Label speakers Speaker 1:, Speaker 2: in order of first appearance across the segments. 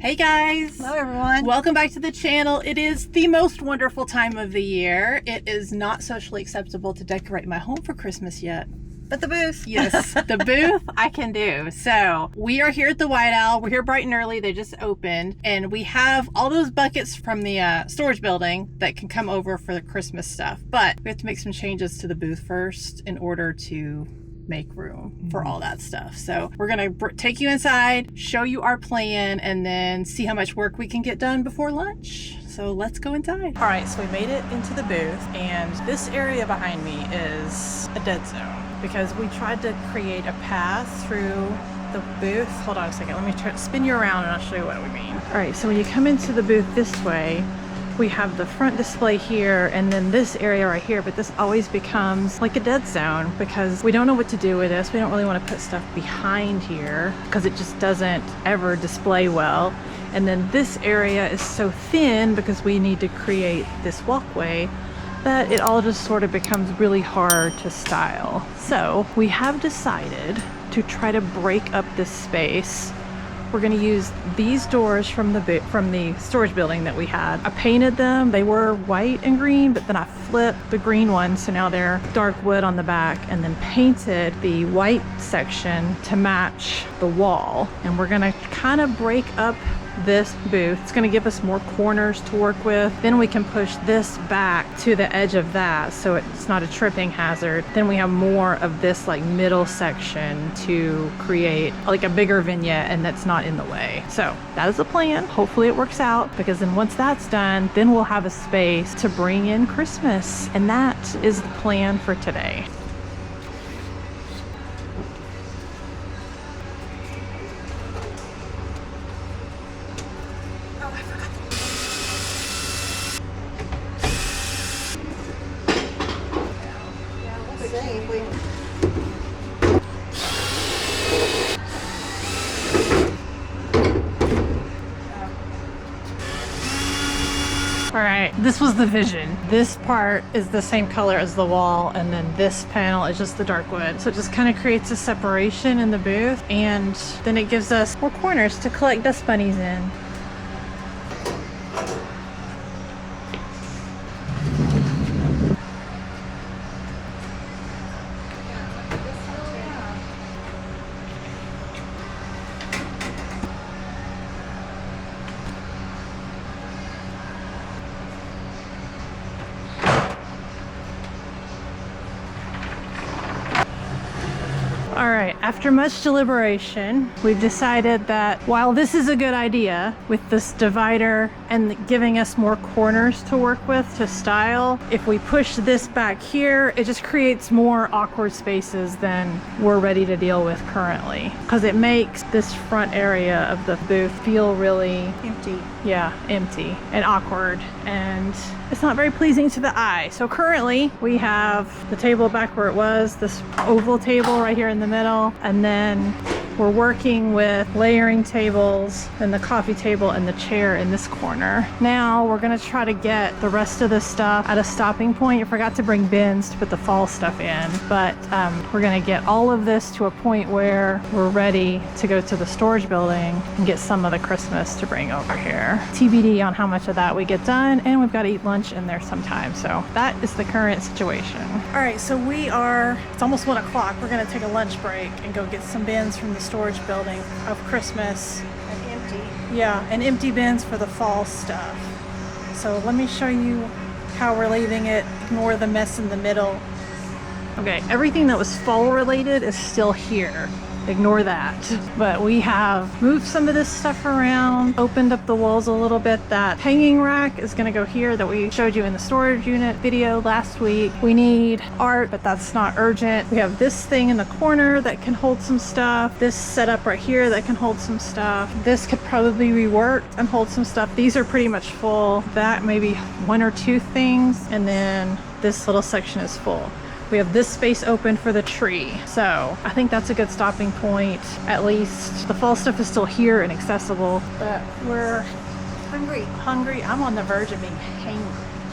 Speaker 1: Hey guys!
Speaker 2: Hello everyone!
Speaker 1: Welcome back to the channel. It is the most wonderful time of the year. It is not socially acceptable to decorate my home for Christmas yet.
Speaker 2: But the booth!
Speaker 1: Yes, the booth I can do. So we are here at the White Owl. We're here bright and early. They just opened. And we have all those buckets from the storage building that can come over for the Christmas stuff. But we have to make some changes to the booth first in order to make room for all that stuff. So we're gonna take you inside, show you our plan, and then see how much work we can get done before lunch. So let's go inside. All right, so we made it into the booth, and this area behind me is a dead zone because we tried to create a path through the booth. Hold on a second, let me try to spin you around and I'll show you what we mean. All right, so when you come into the booth this way, we have the front display here and then this area right here, but this always becomes like a dead zone because we don't know what to do with this. We don't really want to put stuff behind here because it just doesn't ever display well. And then this area is so thin because we need to create this walkway that it all just sort of becomes really hard to style. So we have decided to try to break up this space. We're going to use these doors from the storage building that we had. I painted them. They were white and green, but then I flipped the green ones, so now they're dark wood on the back, and then painted the white section to match the wall. And we're going to kind of break up this booth. It's going to give us more corners to work with. Then we can push this back to the edge of that so it's not a tripping hazard. Then we have more of this like middle section to create like a bigger vignette and that's not in the way. So that is the plan. Hopefully it works out because then once that's done, then we'll have a space to bring in Christmas. And that is the plan for today. All right, this was the vision. This part is the same color as the wall, and then this panel is just the dark wood. So it just kind of creates a separation in the booth, and then it gives us more corners to collect dust bunnies in. All right, after much deliberation, we've decided that while this is a good idea with this divider and giving us more corners to work with to style, if we push this back here, it just creates more awkward spaces than we're ready to deal with currently. Because it makes this front area of the booth feel really
Speaker 2: Empty.
Speaker 1: Yeah, empty and awkward, and it's not very pleasing to the eye. So currently we have the table back where it was, this oval table right here in the middle, and then we're working with layering tables and the coffee table and the chair in this corner. Now we're gonna try to get the rest of the stuff at a stopping point. I forgot to bring bins to put the fall stuff in, but we're gonna get all of this to a point where we're ready to go to the storage building and get some of the Christmas to bring over here. TBD on how much of that we get done, and we've got to eat lunch in there sometime. So that is the current situation. All right, so it's almost 1 o'clock. We're gonna take a lunch break and go get some bins from the storage building of Christmas.
Speaker 2: And empty.
Speaker 1: Yeah, and empty bins for the fall stuff. So let me show you how we're leaving it. Ignore the mess in the middle. Okay, everything that was fall related is still here. Ignore that. But we have moved some of this stuff around, opened up the walls a little bit. That hanging rack is gonna go here that we showed you in the storage unit video last week. We need art, but that's not urgent. We have this thing in the corner that can hold some stuff. This setup right here that can hold some stuff. This could probably be reworked and hold some stuff. These are pretty much full. That maybe 1 or 2 things, and then this little section is full. We have this space open for the tree. So I think that's a good stopping point. At least the fall stuff is still here and accessible, but we're hungry. I'm on the verge of being hangry.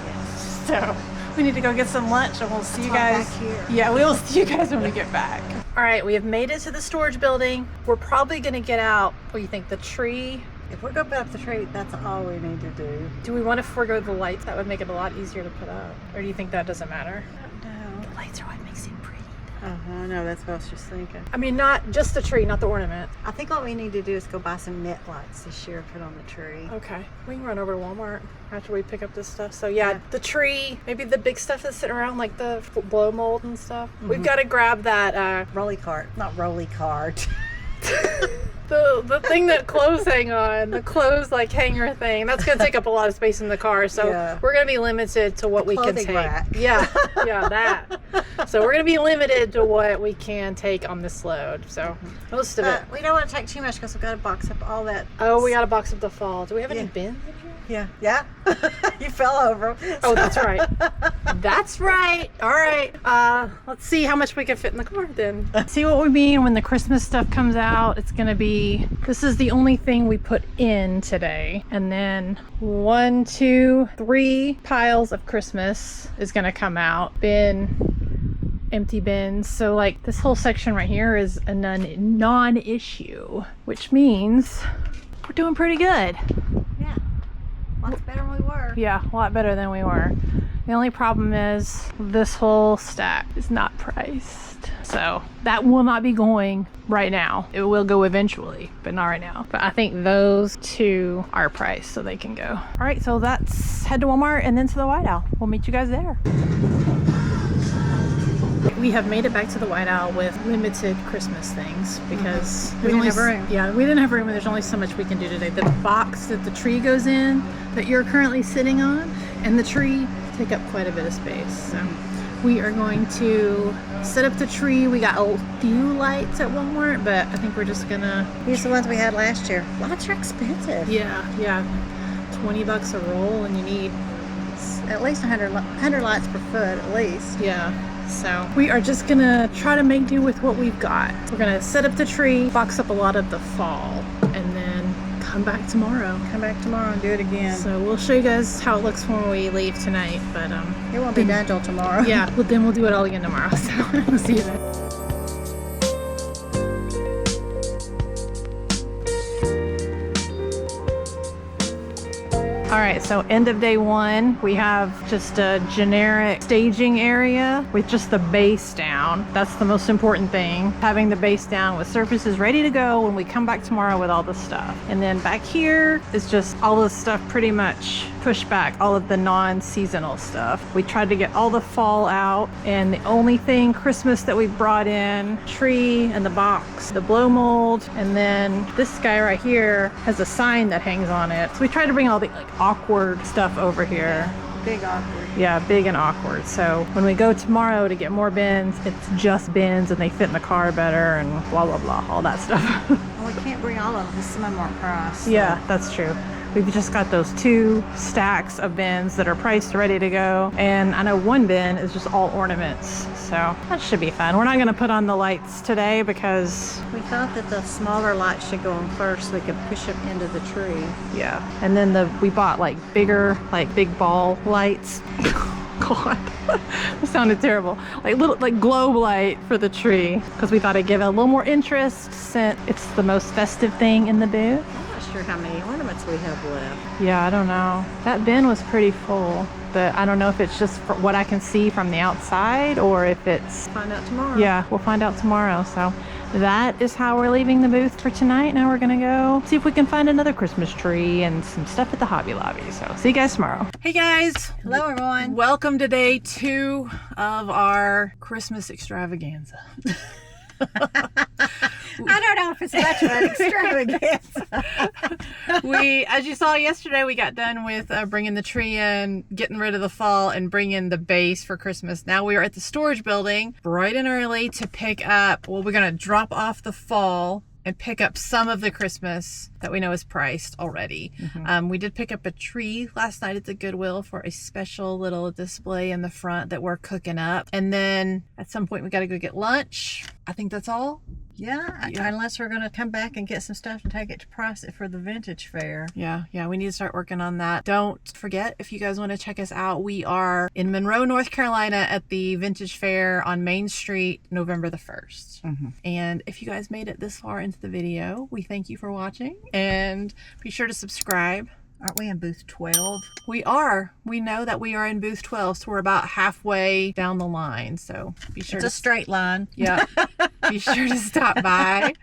Speaker 1: Yes. So we need to go get some lunch and we'll see you guys.
Speaker 2: Back here.
Speaker 1: Yeah, we will see you guys when we get back. All right, we have made it to the storage building. We're probably gonna get out, what do you think, the tree
Speaker 2: If we're going to put up the tree, that's all we need to do.
Speaker 1: Do we want to forego the lights? That would make it a lot easier to put up. Or do you think that doesn't matter?
Speaker 2: No.
Speaker 1: The lights are what makes it pretty.
Speaker 2: No, that's what I was just thinking.
Speaker 1: I mean, not just the tree, not the ornament.
Speaker 2: I think what we need to do is go buy some net lights this year and put on the tree.
Speaker 1: Okay. We can run over to Walmart after we pick up this stuff. So yeah, the tree, maybe the big stuff that's sitting around, like the blow mold and stuff. We've got to grab that
Speaker 2: rolly cart. Not rolly cart.
Speaker 1: the thing that clothes hang on, the clothes like hanger thing. That's gonna take up a lot of space in the car. So we're gonna be limited to what we can take.
Speaker 2: Rack.
Speaker 1: Yeah, that. So we're gonna be limited to what we can take on this load. So most of it.
Speaker 2: We don't want to take too much because we've got to box up all that.
Speaker 1: Oh, we got to box up the fall. Do we have any bins?
Speaker 2: Yeah. You fell over.
Speaker 1: Oh, that's right. That's right. All right. Let's see how much we can fit in the car then. See what we mean when the Christmas stuff comes out. It's going to be, this is the only thing we put in today. And then 1, 2, 3 piles of Christmas is going to come out. Empty bins. So like this whole section right here is a non-issue, which means we're doing pretty good.
Speaker 2: Lots better than we were.
Speaker 1: Yeah, a lot better than we were. The only problem is this whole stack is not priced. So that will not be going right now. It will go eventually, but not right now. But I think those 2 are priced, so they can go. All right, so let's head to Walmart and then to the White Owl. We'll meet you guys there. We have made it back to the White Owl with limited Christmas things because
Speaker 2: we didn't have room.
Speaker 1: Yeah, we didn't have room, and there's only so much we can do today. The box that the tree goes in, that you're currently sitting on, and the tree take up quite a bit of space. So we are going to set up the tree. We got a few lights at Walmart, but I think we're just gonna
Speaker 2: use the ones we had last year. Lights are expensive.
Speaker 1: Yeah, $20 a roll, and you need
Speaker 2: at least 100 lights per foot at least.
Speaker 1: Yeah. So we are just gonna try to make do with what we've got. We're gonna set up the tree, box up a lot of the fall, and then come back tomorrow.
Speaker 2: Come back tomorrow and do it again.
Speaker 1: So we'll show you guys how it looks when we leave tonight. But
Speaker 2: it won't be done till tomorrow.
Speaker 1: Yeah, well then we'll do it all again tomorrow. So we'll see you then. All right, so end of day 1, we have just a generic staging area with just the base down. That's the most important thing, having the base down with surfaces ready to go when we come back tomorrow with all the stuff. And then back here is just all the stuff pretty much pushed back, all of the non-seasonal stuff. We tried to get all the fall out, and the only thing Christmas that we brought in, tree and the box, the blow mold, and then this guy right here has a sign that hangs on it. So we tried to bring all the awkward stuff over here.
Speaker 2: Big awkward.
Speaker 1: Yeah, big and awkward. So when we go tomorrow to get more bins, it's just bins and they fit in the car better and blah, blah, blah, all that stuff.
Speaker 2: Well, we can't bring all of them because some of them aren't priced. So.
Speaker 1: Yeah, that's true. We've just got those 2 stacks of bins that are priced ready to go. And I know one bin is just all ornaments. So that should be fun. We're not going to put on the lights today because
Speaker 2: we thought that the smaller lights should go on first so they could push them into the tree.
Speaker 1: Yeah. And then we bought like bigger, like big ball lights. God, that sounded terrible. Like globe light for the tree because we thought it'd give it a little more interest since it's the most festive thing in the booth.
Speaker 2: Sure how many ornaments we have left.
Speaker 1: Yeah, I don't know. That bin was pretty full, but I don't know if it's just for what I can see from the outside or if it's...
Speaker 2: Find out tomorrow.
Speaker 1: Yeah, we'll find out tomorrow. So that is how we're leaving the booth for tonight. Now we're gonna go see if we can find another Christmas tree and some stuff at the Hobby Lobby. So see you guys tomorrow. Hey guys.
Speaker 2: Hello everyone.
Speaker 1: Welcome to day 2 of our Christmas extravaganza.
Speaker 2: I don't know if it's much of an extravagance.
Speaker 1: As you saw yesterday, we got done with bringing the tree in, getting rid of the fall, and bringing the base for Christmas. Now we are at the storage building bright and early to pick up, well, we're going to drop off the fall and pick up some of the Christmas that we know is priced already. We did pick up a tree last night at the Goodwill for a special little display in the front that we're cooking up. And then at some point we got to go get lunch. I think that's all.
Speaker 2: Yeah, unless we're going to come back and get some stuff and take it to price it for the vintage fair.
Speaker 1: Yeah, we need to start working on that. Don't forget, if you guys want to check us out, we are in Monroe, North Carolina at the Vintage Fair on Main Street, November the 1st. And if you guys made it this far into the video, we thank you for watching, and be sure to subscribe.
Speaker 2: Aren't we in booth 12?
Speaker 1: We are. We know that we are in booth 12, so we're about halfway down the line. So be sure
Speaker 2: It's a straight line.
Speaker 1: Yeah. Be sure to stop by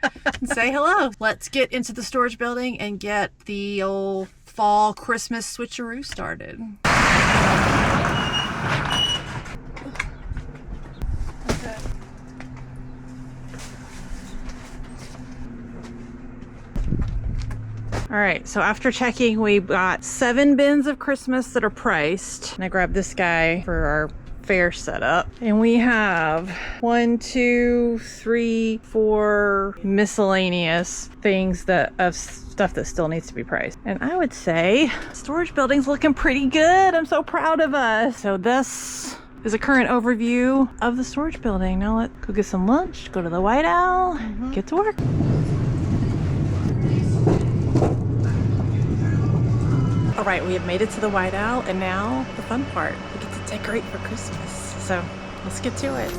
Speaker 1: and say hello. Let's get into the storage building and get the old fall Christmas switcheroo started. All right, so after checking, we got 7 bins of Christmas that are priced. And I grabbed this guy for our fair setup. And we have 1, 2, 3, 4 miscellaneous things of stuff that still needs to be priced. And I would say storage building's looking pretty good. I'm so proud of us. So this is a current overview of the storage building. Now let's go get some lunch, go to the White Owl, get to work. All right, we have made it to the White Owl, and now the fun part. We get to decorate for Christmas. So let's get to it.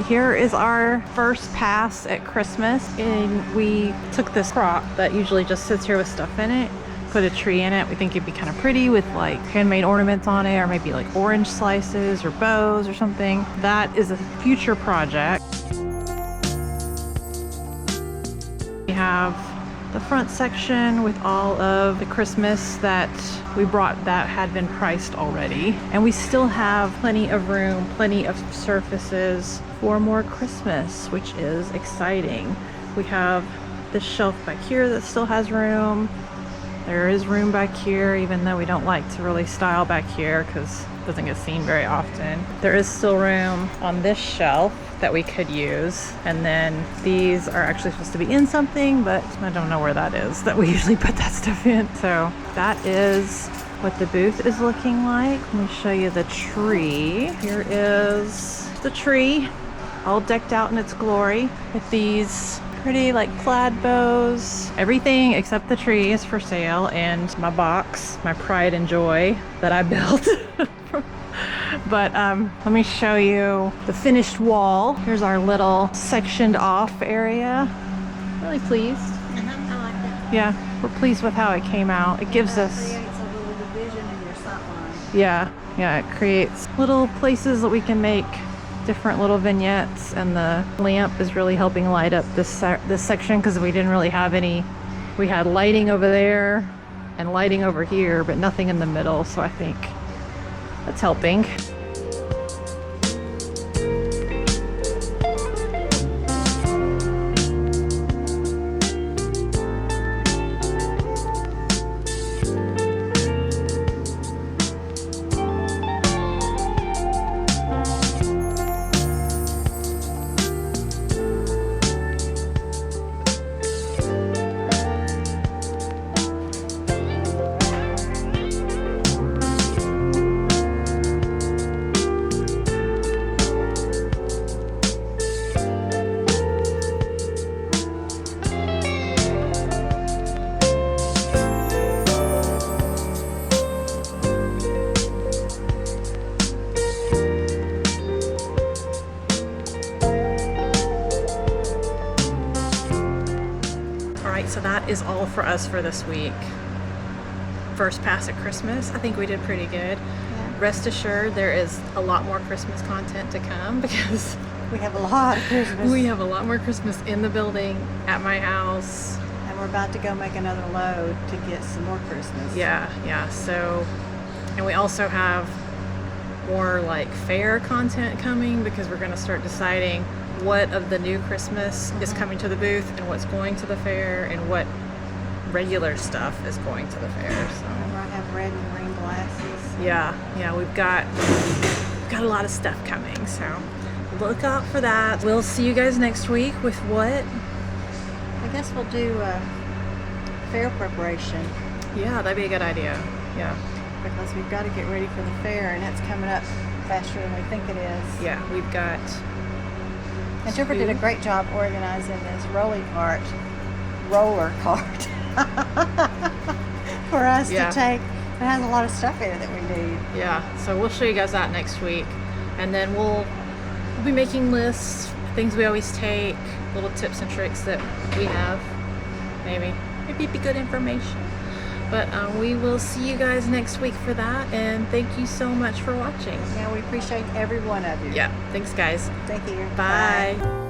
Speaker 1: Here is our first pass at Christmas, and we took this crock that usually just sits here with stuff in it, put a tree in it. We think it'd be kind of pretty with like handmade ornaments on it, or maybe like orange slices or bows or something. That is a future project. We have the front section with all of the Christmas that we brought that had been priced already. And we still have plenty of room, plenty of surfaces for more Christmas, which is exciting. We have this shelf back here that still has room. There is room back here, even though we don't like to really style back here because it doesn't get seen very often. There is still room on this shelf that we could use. And then these are actually supposed to be in something, but I don't know where that is that we usually put that stuff in. So that is what the booth is looking like. Let me show you the tree. Here is the tree, all decked out in its glory with these pretty like plaid bows. Everything except the tree is for sale, and my box, my pride and joy that I built. But let me show you the finished wall. Here's our little sectioned off area. Really pleased.
Speaker 2: I like that.
Speaker 1: Yeah, we're pleased with how it came out. It gives us,
Speaker 2: Creates a little division in your sight line.
Speaker 1: yeah, it creates little places that we can make different little vignettes, and the lamp is really helping light up this section because we didn't really have any. We had lighting over there and lighting over here, but nothing in the middle, so I think that's helping. So that is all for us for this week. First pass at Christmas. I think we did pretty good. Yeah. Rest assured, there is a lot more Christmas content to come because
Speaker 2: we have a lot of Christmas.
Speaker 1: We have a lot more Christmas in the building, at my house.
Speaker 2: And we're about to go make another load to get some more Christmas.
Speaker 1: Yeah. So, and we also have more like fair content coming because we're going to start deciding what of the new Christmas is coming to the booth and what's going to the fair and what regular stuff is going to the fair. So
Speaker 2: I have red and green glasses.
Speaker 1: Yeah, we've got a lot of stuff coming. So
Speaker 3: look out for that. We'll see you guys next week with what?
Speaker 2: I guess we'll do fair preparation
Speaker 3: Yeah, that'd be a good idea. Yeah.
Speaker 2: because we've got to get ready for the fair, and that's coming up faster than we think it is.
Speaker 3: Yeah, we've got.
Speaker 2: And Jennifer did a great job organizing this roller cart for us
Speaker 3: Yeah.
Speaker 2: to take. It has a lot of stuff in it that we need.
Speaker 3: Yeah, so we'll show you guys that next week, and then we'll be making lists, things we always take, little tips and tricks that we have. Maybe it'd be good information. But we will see you guys next week for that, and thank you so much for watching.
Speaker 2: Yeah, we appreciate every one of you.
Speaker 3: Yeah, thanks guys.
Speaker 2: Thank you.
Speaker 3: Bye.